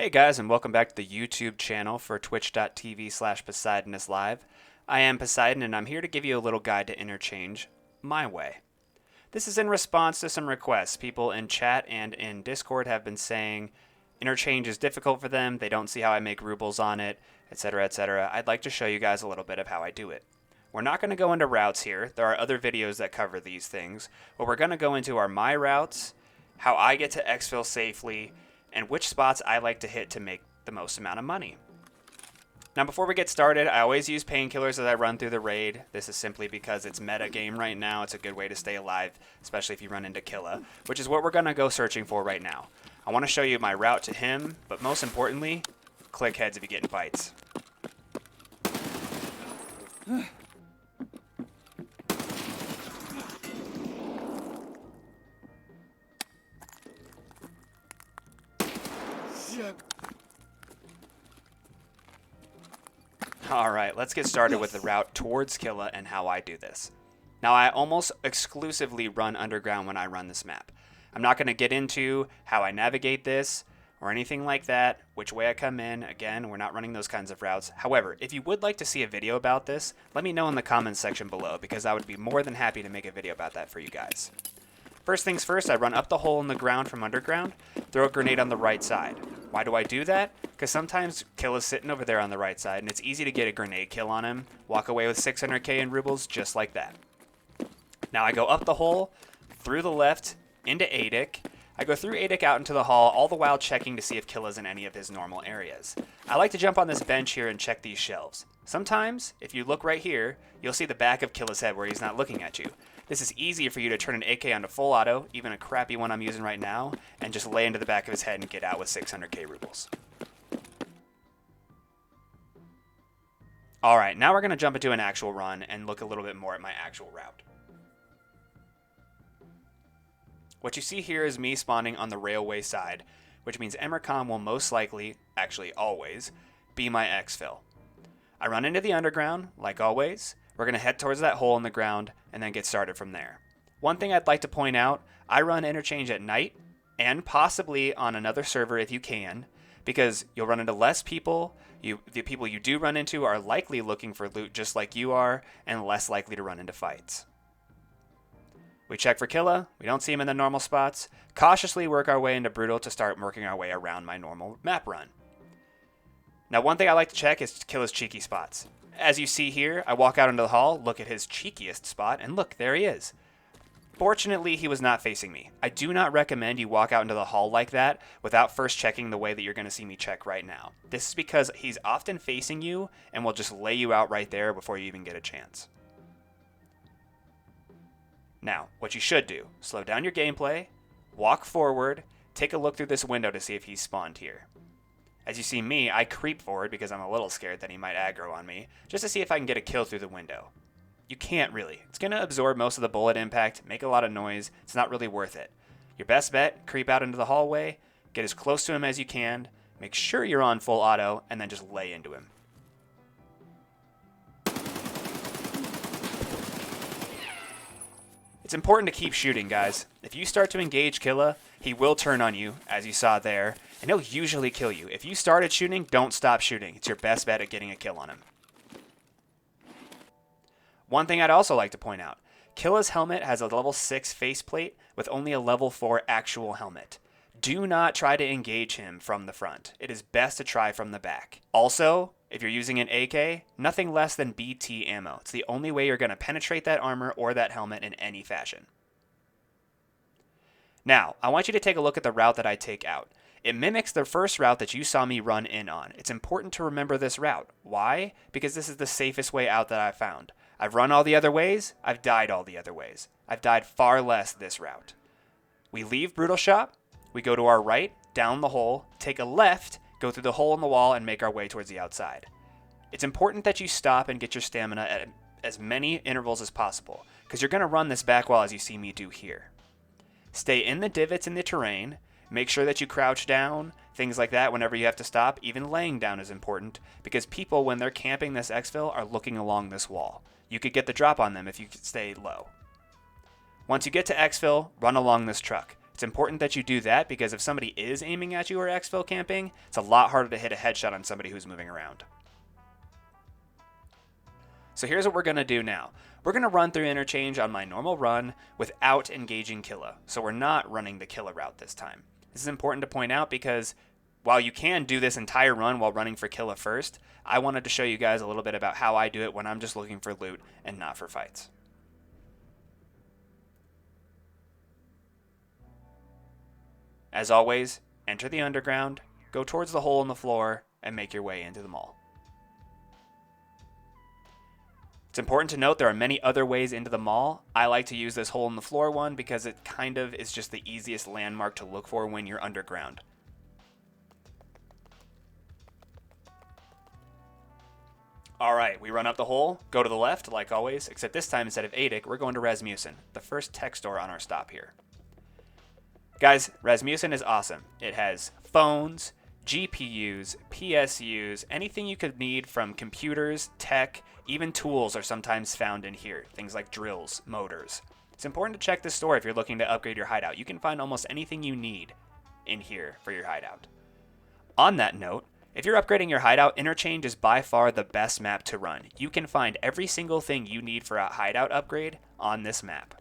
Hey guys, and welcome back to the YouTube channel for twitch.tv/PoseidonusLIVE. I am Poseidon, and I'm here to give you a little guide to Interchange my way. This is in response to some requests. People in chat and in Discord have been saying Interchange is difficult for them, they don't see how I make rubles on it, etc, etc. I'd like to show you guys a little bit of how I do it. We're not going to go into routes here. There are other videos that cover these things. What we're going to go into are my routes, how I get to exfil safely, and which spots I like to hit to make the most amount of money. Now before we get started, I always use painkillers as I run through the raid. This is simply because it's meta game right now. It's a good way to stay alive, especially if you run into Killa, which is what we're going to go searching for right now. I want to show you my route to him, but most importantly, click heads if you get in fights. Alright, let's get started with the route towards Killa and how I do this. Now, I almost exclusively run underground when I run this map. I'm not going to get into how I navigate this or anything like that, which way I come in. Again, we're not running those kinds of routes. However, if you would like to see a video about this, let me know in the comments section below, because I would be more than happy to make a video about that for you guys. First things first, I run up the hole in the ground from underground, throw a grenade on the right side. Why do I do that? Because sometimes Killa's sitting over there on the right side, and it's easy to get a grenade kill on him, walk away with 600k in rubles just like that. Now I go up the hole, through the left, into Adic. I go through Adic out into the hall, all the while checking to see if Killa's in any of his normal areas. I like to jump on this bench here and check these shelves. Sometimes, if you look right here, you'll see the back of Killa's head where he's not looking at you. This is easy for you to turn an AK onto full auto, even a crappy one I'm using right now, and just lay into the back of his head and get out with 600k rubles. Alright, now we're going to jump into an actual run and look a little bit more at my actual route. What you see here is me spawning on the railway side, which means Emercom will most likely, actually always, be my exfil. I run into the underground, like always. We're going to head towards that hole in the ground and then get started from there. One thing I'd like to point out, I run Interchange at night and possibly on another server if you can, because you'll run into less people. The people you do run into are likely looking for loot just like you are and less likely to run into fights. We check for Killa. We don't see him in the normal spots. Cautiously work our way into Brutal to start working our way around my normal map run. Now one thing I like to check is Killa's cheeky spots. As you see here, I walk out into the hall, look at his cheekiest spot, and look, there he is. Fortunately, he was not facing me. I do not recommend you walk out into the hall like that without first checking the way that you're going to see me check right now. This is because he's often facing you and will just lay you out right there before you even get a chance. Now, what you should do, slow down your gameplay, walk forward, take a look through this window to see if he's spawned here. As you see me, I creep forward because I'm a little scared that he might aggro on me, just to see if I can get a kill through the window. You can't really. It's going to absorb most of the bullet impact, make a lot of noise. It's not really worth it. Your best bet, creep out into the hallway, get as close to him as you can, make sure you're on full auto, and then just lay into him. It's important to keep shooting, guys. If you start to engage Killa, he will turn on you, as you saw there, and he'll usually kill you. If you started shooting, don't stop shooting. It's your best bet at getting a kill on him. One thing I'd also like to point out, Killa's helmet has a level 6 faceplate with only a level 4 actual helmet. Do not try to engage him from the front. It is best to try from the back. Also, if you're using an AK, nothing less than BT ammo. It's the only way you're going to penetrate that armor or that helmet in any fashion. Now, I want you to take a look at the route that I take out. It mimics the first route that you saw me run in on. It's important to remember this route. Why? Because this is the safest way out that I've found. I've run all the other ways. I've died all the other ways. I've died far less this route. We leave Brutal Shop. We go to our right, down the hole, take a left, go through the hole in the wall, and make our way towards the outside. It's important that you stop and get your stamina at as many intervals as possible, because you're going to run this back wall as you see me do here. Stay in the divots in the terrain. Make sure that you crouch down, things like that whenever you have to stop. Even laying down is important, because people, when they're camping this exfil, are looking along this wall. You could get the drop on them if you stay low. Once you get to exfil, run along this truck. It's important that you do that because if somebody is aiming at you or exfil camping, it's a lot harder to hit a headshot on somebody who's moving around. So here's what we're going to do now. We're going to run through Interchange on my normal run without engaging Killa. So we're not running the Killa route this time. This is important to point out because while you can do this entire run while running for Killa first, I wanted to show you guys a little bit about how I do it when I'm just looking for loot and not for fights. As always, enter the underground, go towards the hole in the floor, and make your way into the mall. It's important to note there are many other ways into the mall. I like to use this hole in the floor one because it kind of is just the easiest landmark to look for when you're underground. Alright, we run up the hole, go to the left like always, except this time instead of Adic, we're going to Rasmussen, the first tech store on our stop here. Guys, Rasmussen is awesome. It has phones, GPUs, PSUs, anything you could need from computers, tech, even tools are sometimes found in here. Things like drills, motors. It's important to check this store if you're looking to upgrade your hideout. You can find almost anything you need in here for your hideout. On that note, if you're upgrading your hideout, Interchange is by far the best map to run. You can find every single thing you need for a hideout upgrade on this map.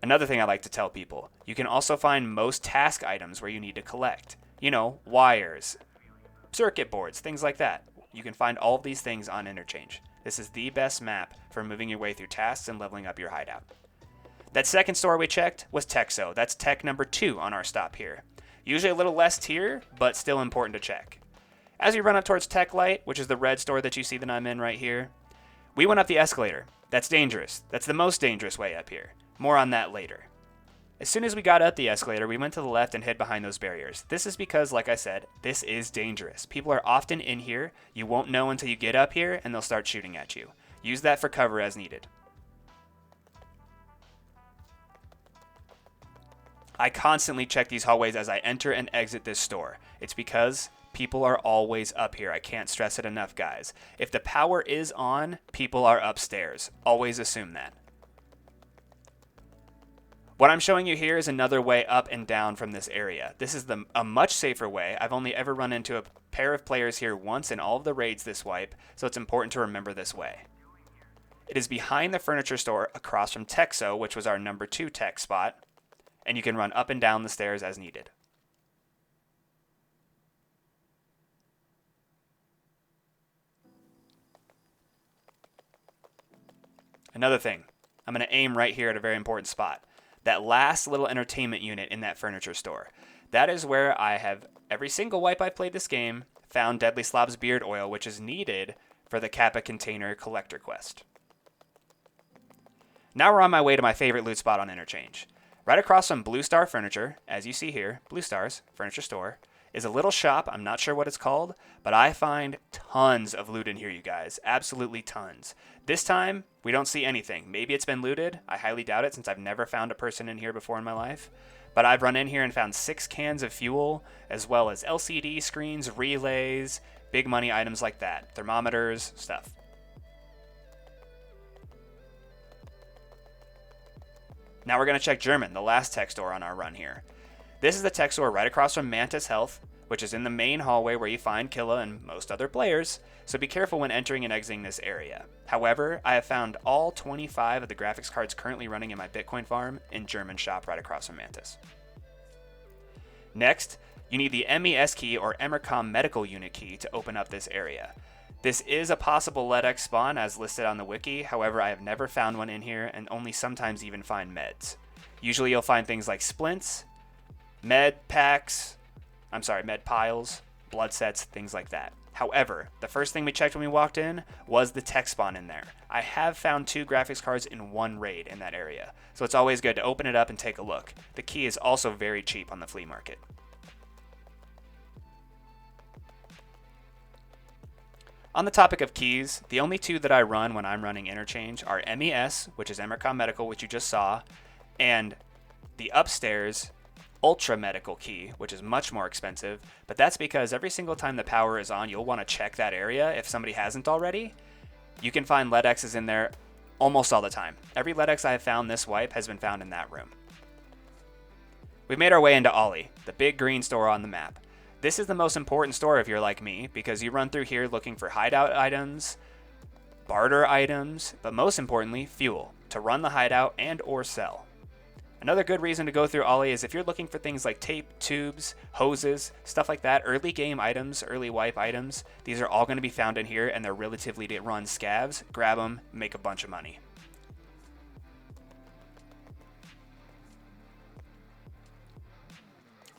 Another thing I like to tell people, you can also find most task items where you need to collect. You know, wires, circuit boards, things like that. You can find all of these things on Interchange. This is the best map for moving your way through tasks and leveling up your hideout. That second store we checked was Texo. That's tech number 2 on our stop here. Usually a little less tier, but still important to check. As we run up towards Tech Light, which is the red store that you see that I'm in right here, we went up the escalator. That's dangerous. That's the most dangerous way up here. More on that later. As soon as we got up the escalator, we went to the left and hid behind those barriers. This is because, like I said, this is dangerous. People are often in here. You won't know until you get up here, and they'll start shooting at you. Use that for cover as needed. I constantly check these hallways as I enter and exit this store. It's because people are always up here. I can't stress it enough, guys. If the power is on, people are upstairs. Always assume that. What I'm showing you here is another way up and down from this area. This is a much safer way. I've only ever run into a pair of players here once in all of the raids this wipe, so it's important to remember this way. It is behind the furniture store across from Texo, which was our number 2 tech spot, and you can run up and down the stairs as needed. Another thing, I'm going to aim right here at a very important spot. That last little entertainment unit in that furniture store. That is where I have, every single wipe I've played this game, found Deadly Slob's beard oil, which is needed for the Kappa container collector quest. Now we're on my way to my favorite loot spot on Interchange. Right across from Blue Star Furniture, as you see here, Blue Star's furniture store, is a little shop. I'm not sure what it's called, but I find tons of loot in here, you guys. Absolutely tons. This time, we don't see anything. Maybe it's been looted. I highly doubt it since I've never found a person in here before in my life. But I've run in here and found 6 cans of fuel, as well as LCD screens, relays, big money items like that. Thermometers, stuff. Now we're going to check German, the last tech store on our run here. This is the tech store right across from Mantis Health, which is in the main hallway where you find Killa and most other players, so be careful when entering and exiting this area. However, I have found all 25 of the graphics cards currently running in my Bitcoin farm in German shop right across from Mantis. Next, you need the MES key or Emercom medical unit key to open up this area. This is a possible LEDX spawn as listed on the wiki, however I have never found one in here and only sometimes even find meds. Usually you'll find things like splints, med piles, blood sets, things like that. However, the first thing we checked when we walked in was the tech spawn in there. I have found 2 graphics cards in one raid in that area, so it's always good to open it up and take a look. The key is also very cheap on the flea market. On the topic of keys, the only 2 that I run when I'm running Interchange are MES, which is Emercom Medical, which you just saw, and the upstairs Ultra Medical key, which is much more expensive, but that's because every single time the power is on, you'll want to check that area if somebody hasn't already. You can find LEDXs in there almost all the time. Every LEDX I have found this wipe has been found in that room. We've made our way into Ollie, the big green store on the map. This is the most important store if you're like me, because you run through here looking for hideout items, barter items, but most importantly, fuel, to run the hideout and or sell. Another good reason to go through Ollie is if you're looking for things like tape, tubes, hoses, stuff like that, early game items, early wipe items, these are all going to be found in here, and they're relatively to run scavs, grab them, make a bunch of money.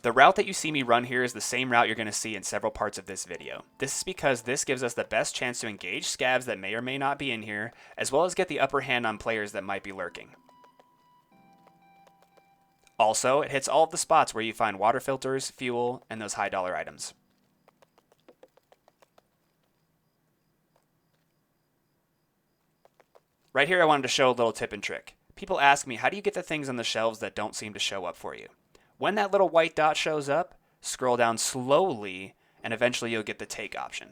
The route that you see me run here is the same route you're going to see in several parts of this video. This is because this gives us the best chance to engage scavs that may or may not be in here, as well as get the upper hand on players that might be lurking. Also, it hits all of the spots where you find water filters, fuel, and those high dollar items. Right here I wanted to show a little tip and trick. People ask me, how do you get the things on the shelves that don't seem to show up for you? When that little white dot shows up, scroll down slowly, and eventually you'll get the take option.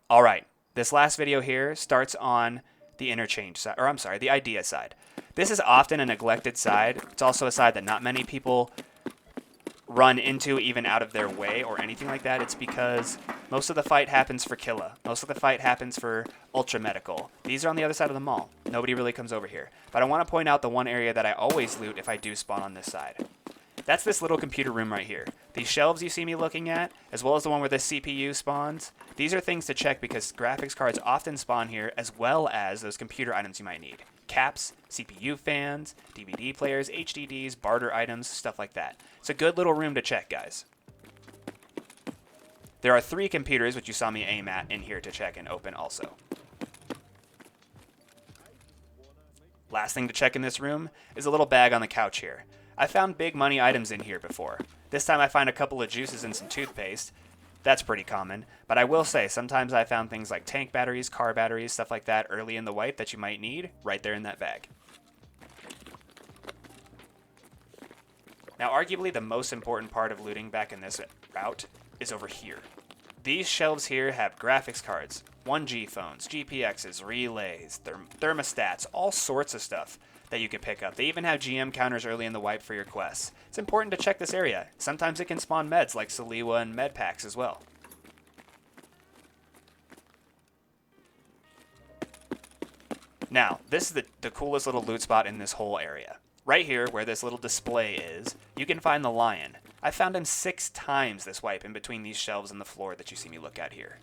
Alright, this last video here starts on the Interchange side, or I'm sorry, the idea side. This is often a neglected side. It's also a side that not many people run into even out of their way or anything like that. It's because most of the fight happens for Killa. Most of the fight happens for Ultra Medical. These are on the other side of the mall. Nobody really comes over here. But I want to point out the one area that I always loot if I do spawn on this side. That's this little computer room right here. These shelves you see me looking at, as well as the one where the CPU spawns, these are things to check because graphics cards often spawn here, as well as those computer items you might need. Caps, CPU fans, DVD players, HDDs, barter items, stuff like that. It's a good little room to check, guys. There are 3 computers, which you saw me aim at, in here to check and open also. Last thing to check in this room is a little bag on the couch here. I found big money items in here before. This time I find a couple of juices and some toothpaste. That's pretty common, but I will say sometimes I found things like tank batteries, car batteries, stuff like that early in the wipe that you might need right there in that bag. Now arguably the most important part of looting back in this route is over here. These shelves here have graphics cards, 1G phones, GPXs, relays, thermostats, all sorts of stuff that you can pick up. They even have GM counters early in the wipe for your quests. It's important to check this area. Sometimes it can spawn meds like Saliwa and med packs as well. Now, this is the coolest little loot spot in this whole area. Right here, where this little display is, you can find the lion. I found him 6 times this wipe in between these shelves and the floor that you see me look at here.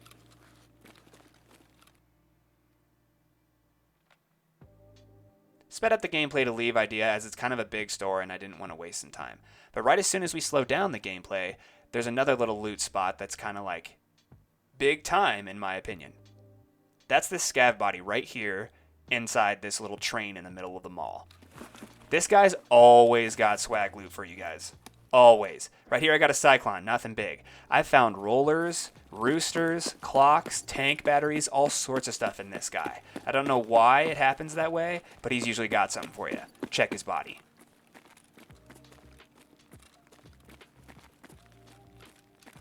Sped up the gameplay to leave idea as it's kind of a big store and I didn't want to waste some time. But right as soon as we slow down the gameplay, there's another little loot spot that's kind of like big time in my opinion. That's this scav body right here inside this little train in the middle of the mall. This guy's always got swag loot for you guys. Always. Right here I got a Cyclone, nothing big. I've found rollers, roosters, clocks, tank batteries, all sorts of stuff in this guy. I don't know why it happens that way, but he's usually got something for you. Check his body.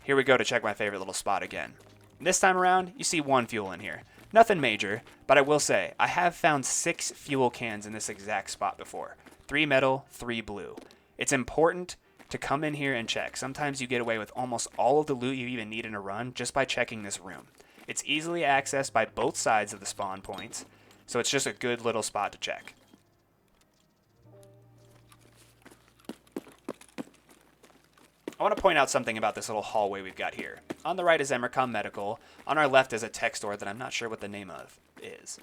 Here we go to check my favorite little spot again. This time around, you see 1 fuel in here. Nothing major, but I will say, I have found 6 fuel cans in this exact spot before. 3 metal, 3 blue. It's important to come in here and check. Sometimes you get away with almost all of the loot you even need in a run just by checking this room. It's easily accessed by both sides of the spawn points, so it's just a good little spot to check. I want to point out something about this little hallway we've got here. On the right is Emercom Medical. On our left is a tech store that I'm not sure what the name of is.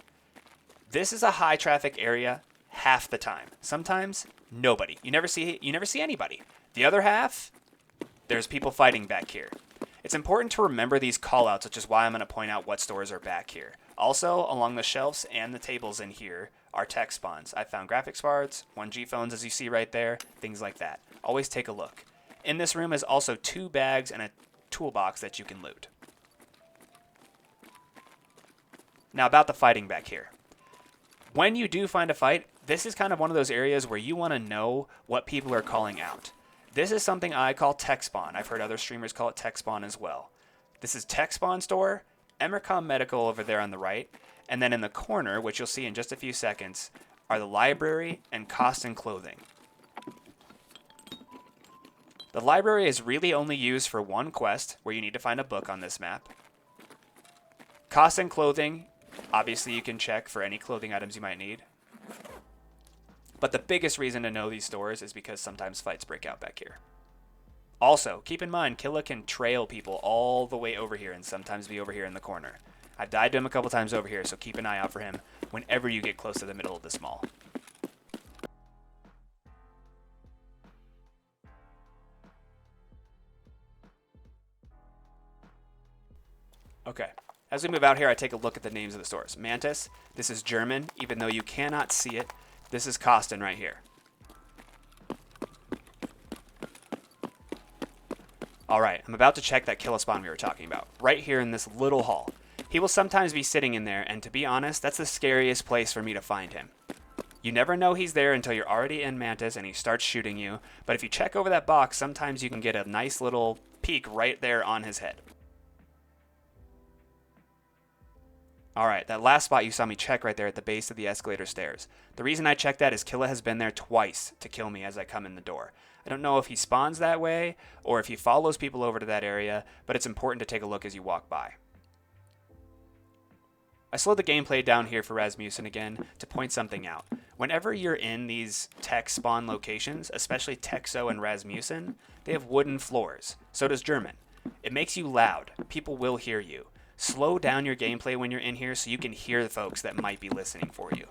This is a high traffic area half the time. Sometimes nobody. You never see anybody. The other half, there's people fighting back here. It's important to remember these callouts, which is why I'm going to point out what stores are back here. Also, along the shelves and the tables in here are tech spawns. I found graphics cards, 1G phones as you see right there, things like that. Always take a look. In this room is also 2 bags and a toolbox that you can loot. Now about the fighting back here. When you do find a fight, this is kind of one of those areas where you want to know what people are calling out. This is something I call tech spawn. I've heard other streamers call it tech spawn as well. This is tech spawn store. Emercom Medical over there on the right, and then in the corner, which you'll see in just a few seconds, are the library and cost and clothing. The library is really only used for one quest, where you need to find a book on this map. Cost and clothing, obviously you can check for any clothing items you might need. But the biggest reason to know these stores is because sometimes fights break out back here. Also, keep in mind, Killa can trail people all the way over here and sometimes be over here in the corner. I've died to him a couple times over here, so keep an eye out for him whenever you get close to the middle of this mall. Okay, as we move out here, I take a look at the names of the stores. Mantis, this is German, even though you cannot see it. This is Kosten right here. Alright, I'm about to check that Killa spawn we were talking about, right here in this little hall. He will sometimes be sitting in there, and to be honest, that's the scariest place for me to find him. You never know he's there until you're already in Mantis and he starts shooting you, but if you check over that box, sometimes you can get a nice little peek right there on his head. Alright, that last spot you saw me check right there at the base of the escalator stairs. The reason I checked that is Killa has been there twice to kill me as I come in the door. I don't know if he spawns that way or if he follows people over to that area, but it's important to take a look as you walk by. I slowed the gameplay down here for Rasmussen again to point something out. Whenever you're in these tech spawn locations, especially Texo and Rasmussen, they have wooden floors. So does German. It makes you loud. People will hear you. Slow down your gameplay when you're in here so you can hear the folks that might be listening for you.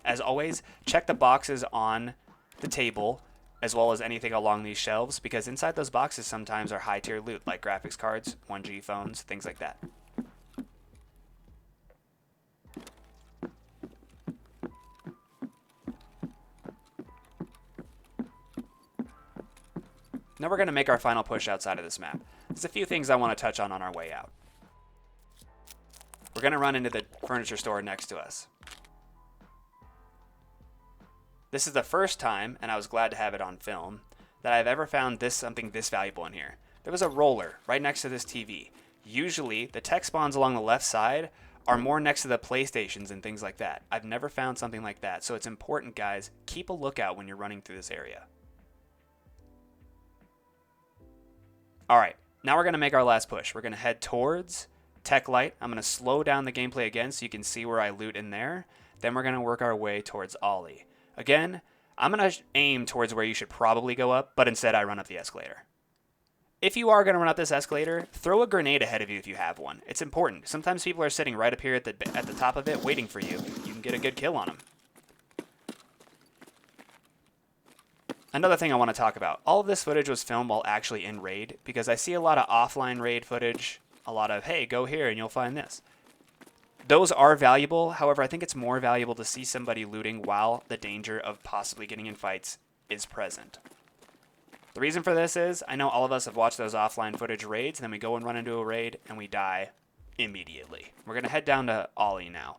As always, check the boxes on the table as well as anything along these shelves, because inside those boxes sometimes are high-tier loot, like graphics cards, 1G phones, things like that. Now we're going to make our final push outside of this map. There's a few things I want to touch on our way out. We're going to run into the furniture store next to us. This is the first time, and I was glad to have it on film, that I've ever found something this valuable in here. There was a roller right next to this TV. Usually, the tech spawns along the left side are more next to the PlayStations and things like that. I've never found something like that, so it's important, guys, keep a lookout when you're running through this area. Alright, now we're going to make our last push. We're going to head towards Tech Light. I'm going to slow down the gameplay again so you can see where I loot in there. Then we're going to work our way towards Ollie. Again, I'm going to aim towards where you should probably go up, but instead I run up the escalator. If you are going to run up this escalator, throw a grenade ahead of you if you have one. It's important. Sometimes people are sitting right up here at the top of it waiting for you. You can get a good kill on them. Another thing I want to talk about. All of this footage was filmed while actually in raid, because I see a lot of offline raid footage, a lot of, hey, go here and you'll find this. Those are valuable. However, I think it's more valuable to see somebody looting while the danger of possibly getting in fights is present. The reason for this is, I know all of us have watched those offline footage raids, and then we go and run into a raid, and we die immediately. We're going to head down to Ollie now.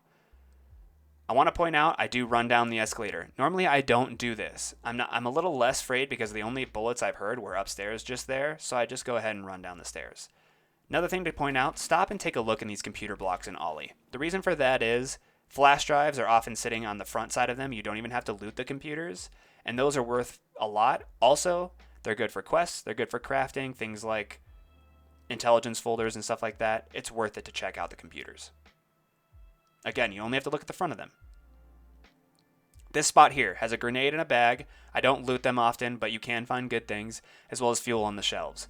I want to point out, I do run down the escalator. Normally, I don't do this. I'm a little less afraid because the only bullets I've heard were upstairs just there, so I just go ahead and run down the stairs. Another thing to point out, stop and take a look in these computer blocks in Ollie. The reason for that is flash drives are often sitting on the front side of them. You don't even have to loot the computers, and those are worth a lot. Also, they're good for quests. They're good for crafting, things like intelligence folders and stuff like that. It's worth it to check out the computers. Again, you only have to look at the front of them. This spot here has a grenade and a bag. I don't loot them often, but you can find good things, as well as fuel on the shelves.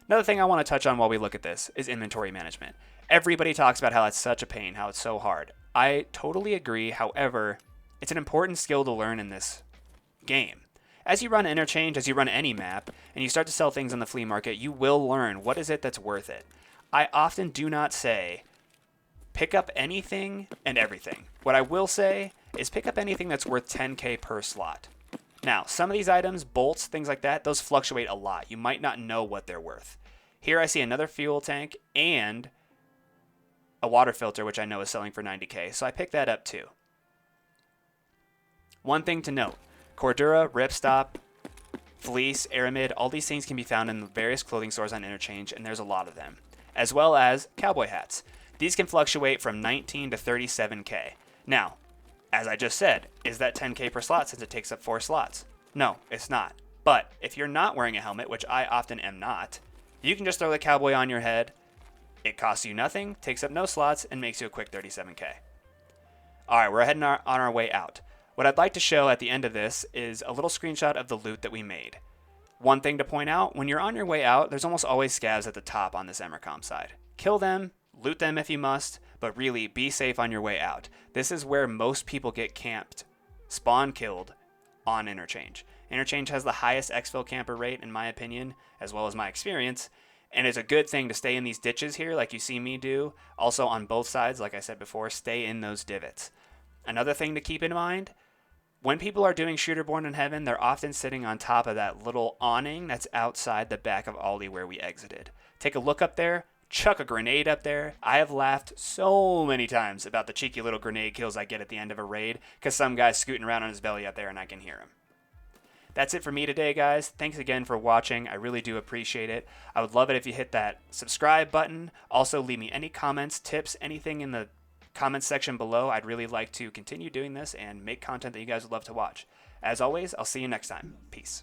Another thing I want to touch on while we look at this is inventory management. Everybody talks about how it's such a pain, how it's so hard. I totally agree. However, it's an important skill to learn in this game. As you run Interchange, as you run any map, and you start to sell things on the flea market, you will learn what is it that's worth it. I often do not say, pick up anything and everything. What I will say is pick up anything that's worth 10k per slot. Now, some of these items, bolts, things like that, those fluctuate a lot. You might not know what they're worth. Here I see another fuel tank and a water filter, which I know is selling for 90k, so I picked that up too. One thing to note, Cordura, Ripstop, Fleece, Aramid, all these things can be found in the various clothing stores on Interchange, and there's a lot of them, as well as cowboy hats. These can fluctuate from 19 to 37K. Now, as I just said, is that 10K per slot since it takes up 4 slots? No, it's not. But if you're not wearing a helmet, which I often am not, you can just throw the cowboy on your head. It costs you nothing, takes up no slots, and makes you a quick 37K. Alright, we're heading on our way out. What I'd like to show at the end of this is a little screenshot of the loot that we made. One thing to point out, when you're on your way out, there's almost always scavs at the top on this Emercom side. Kill them, loot them if you must, but really be safe on your way out. This is where most people get camped, spawn killed on Interchange. Interchange has the highest exfil camper rate in my opinion, as well as my experience, and it's a good thing to stay in these ditches here like you see me do. Also on both sides, like I said before, stay in those divots. Another thing to keep in mind, when people are doing Shooterborn in Heaven, they're often sitting on top of that little awning that's outside the back of Ollie where we exited. Take a look up there, chuck a grenade up there. I have laughed so many times about the cheeky little grenade kills I get at the end of a raid because some guy's scooting around on his belly up there and I can hear him. That's it for me today, guys. Thanks again for watching. I really do appreciate it. I would love it if you hit that subscribe button. Also, leave me any comments, tips, anything in the comments section below. I'd really like to continue doing this and make content that you guys would love to watch. As always, I'll see you next time. Peace.